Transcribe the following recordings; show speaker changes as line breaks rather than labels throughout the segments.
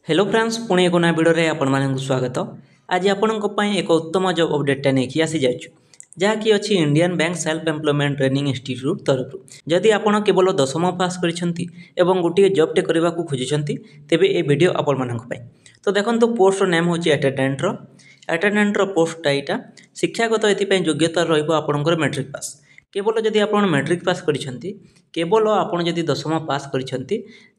Hello friends पुणी एक नया भिडियो आपण स्वागत। आज आपण एक उत्तम जॉब अपडेटा नहीं आसी जाइए जहाँकि अच्छी Indian Bank self employment training institute तरफ जदि आपण केवल 10वीं पास कर गोटे जॉबटे करने को खोजुंट तेज ये वीडियो आपण तो देखो पोस्ट नेम हूँ अटेंडेंटर पोस्टा यहाँ शिक्षागत ये योग्यता रहा मैट्रिक पास केवल जदि आप मैट्रिक पास करछंती केवल आपड़ जदि 10वीं पास करछंती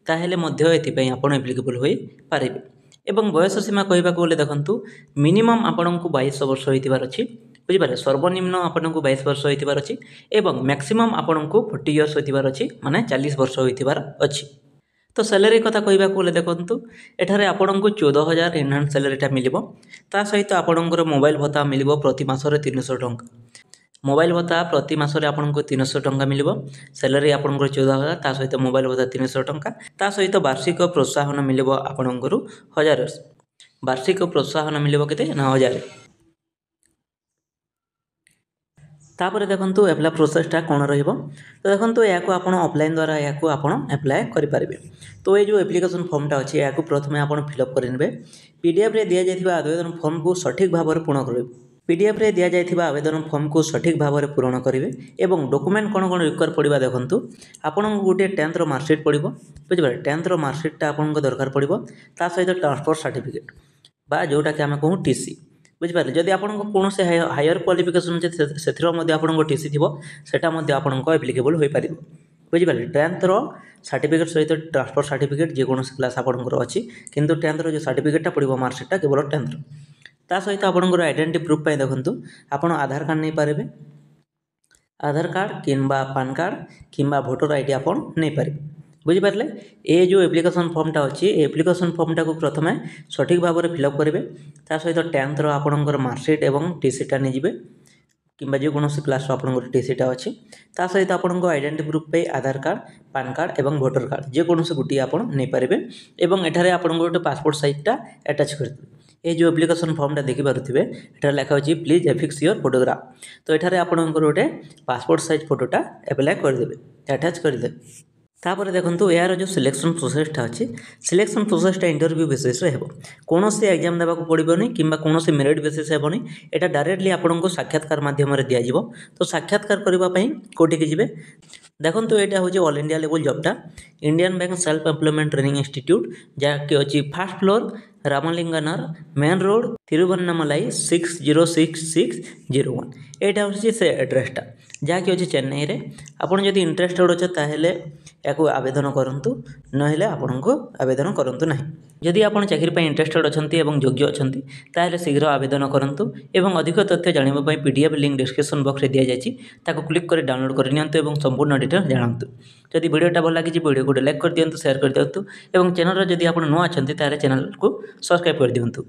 ताहेले मध्य एथिपाई आपण एप्लिकेबल होई पारिबे एवं बयस सीमा कहबाक गले देखंतु मिनिमम आपनको 22 वर्ष होइतिबार अछि बुझिपारे सर्वनिम्न आपनको 22 वर्ष होइतिबार अछि एवं मैक्सिमम आपनको 40 इयर्स होइतिबार अछि माने 40 वर्ष होइतिबार अछि। तो सैलरी कथा कहबाक गले देखंतु एठारे आपनको 14000 इनहैंस सैलरीटा मिलिबो ता सहित आपणकर मोबाइल भत्ता मिलिबो प्रति मासरे 300 टंका मोबाइल भत्ता प्रति मासरे आपको 300 टंका मिलिबो सैलरी आपंकर 14000 ता सहित मोबाइल भत्ता 300 टंका ता सहित वार्षिक प्रोत्साहन मिलिबो आपंकर 1000 वार्षिक प्रोत्साहन मिलिबो केते ना 1000। तापर देखंतु एप्लाई प्रोसेसटा कोन रहइबो तो देखंतु या को आपण ऑफलाइन द्वारा या को आपण अप्लाई करि पारिबे। तो ये जो एप्लिकेशन फॉर्मटा अछि या को प्रथमे आपण फिलअप करिनबे पीडीएफ रे दिया जायथिबा आवेदन फॉर्म को सठिक भाव रे पूर्ण करिबे पीडीएफ रे दिया जायथिबा आवेदन फॉर्म को सठिक भाव रे पूर्ण करिवे एवं डॉक्यूमेंट कोन कोन रिक्वायर पड़िबा देखंतु आपण गोटे 10th रो मार्कशीट पड़िबो बुझिबा 10th रो मार्कशीटटा आपण को दरकार पड़िबो ता सहित ट्रांसफर सर्टिफिकेट बा जोटा कि हमें कहूँ टीसी बुझिपारे जदि आपण कौन से हायर क्वालिफिकेशन से आपण टीसी थी सेटा आपण एप्लिकेबल हो पार बुझिपारे 10th रो सर्टिफिकेट सहित ट्रांसफर सर्टिफिकेट जेकोसी क्लास आपंकर अच्छी किंतु 10th रो जो सर्टिफिकेटा पड़ो मार्कशीटा केवल 10th रो ता सहित आपंकर आइडेंटिटी प्रूफ पे देखंतु आपण आधार कार्ड नहीं पारे आधार कार्ड किंबा पान कार्ड किंबा वोटर आईडी आपण नहीं पारे बुझिपारे ये जो एप्लिकेशन फॉर्मटा अच्छी एप्लिकेशन फॉर्मटा को प्रथमे सठिक भाव में फिलअप करेंगे ता सहित 10th रो आपणकर मार्कशीट एवं टीसीटा नहीं किंबा जेकोसी क्लास आपंकर टीसीटा अच्छी ता सहित आपण आइडेंटिटी प्रूफ पे आधार कार्ड पान कार्ड एवं वोटर कार्ड जेकोसी गोटे आप नहीं पारे एवं एठारे आपण गोटे पासपोर्ट साइजटा अटैच करते ये जो एप्लिकेशन फॉर्मटा देखि पारुथिबे एठारे लिखा अछि प्लीज एफिक्स योर फोटोग्राफ तो एठारे आपणकर गोटे पासपोर्ट साइज फोटोटा अप्लाई करदेबे अटैच करदेबे। तापर देखंतु यार जो सिलेक्शन प्रोसेसटा अच्छी सिलेक्शन प्रोसेसटा इंटरव्यू बेसिस रे हेबो कोनोसी एग्जाम देबा को पड़िबोनी किंबा कोनोसी मेरिट बेसिस हेबोनी एटा डायरेक्टली आपनको साक्षात्कार माध्यम रे दिया जिवो तो साक्षात्कार करबा पई कोठी के जिवे देखंतु एटा होची ऑल इंडिया लेवल जॉबटा Indian Bank self employment training institute जा कि अछि first floor Ramalinganar main road Tiruvannamalai 606601 एटा होची से एड्रेसटा जहाँ कि अच्छे चेन्नई रे आपन जदि इंटरेस्टेड अच्छे ताहेले याको आवेदन करंतु नहेले आपन को आवेदन करंतु नहीं जदि आपन चाकरी पे इंटरेस्टेड अछंती एवं योग्य अछंती ताहेले शीघ्र आवेदन करंतु एवं अधिक तथ्य जानिबा पई पीडीएफ लिंक डिस्क्रिप्शन बॉक्स रे दिया जायछि ताको क्लिक कर डाउनलोड कर नियंतु एवं संपूर्ण डिटेल जानंतु। जदि वीडियोटा भल लागी वीडियो को लाइक कर दियंतु शेयर कर दियंतु एवं चैनल रे जदि आपन नुआ अछंती ताहेले चैनल को सब्सक्राइब कर दियंतु।